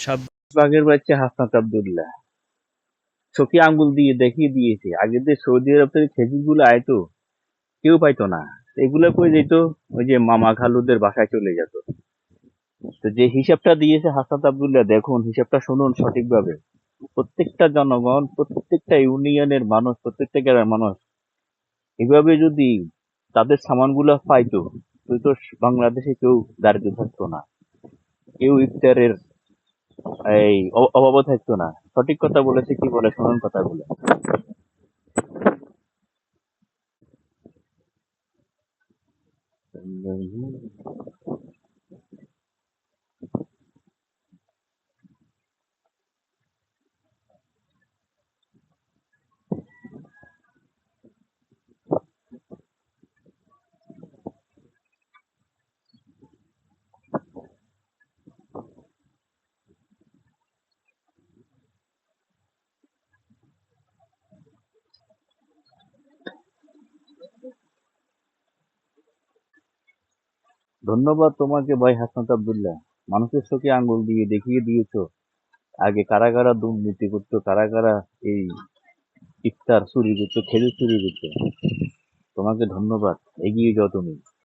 শাহবাগের বাচ্চা হাসনাত আব্দুল্লাহ চোখে আঙ্গুল দিয়ে দেখিয়ে দিয়েছে। আগে যে সৌদি আরব থেকে খেজুরগুলো আইতো কেউ পাইতো না, এগুলো কই যেত? ওই যে মামা খালুদের বাসায় চলে যেত। তো যে হিসাবটা দিয়েছে হাসনাত আব্দুল্লাহ, দেখুন হিসাবটা শুনুন সঠিকভাবে। প্রত্যেকটা জনগণ, প্রত্যেকটা ইউনিয়নের মানুষ, প্রত্যেকটা গ্রামের মানুষ এভাবে যদি তাদের সামানগুলো পাইতো, তো বাংলাদেশে কেউ দারিদ্র থাকতো না, কেউ ইফতারের এই অভাবও থাকতো না। সঠিক কথা বলেছে, কি বলে শুনুন কথাগুলো। ধন্যবাদ তোমাকে ভাই হাসনাত আব্দুল্লাহ। মানুষের চোখে আঙ্গুল দিয়ে দেখিয়ে দিয়েছো আগে কারা কারা দুর্নীতি করতো, কারা কারা এই ইফতার চুরি করতো, খেজুর চুরি করতো। তোমাকে ধন্যবাদ, এগিয়ে যাও তুমি।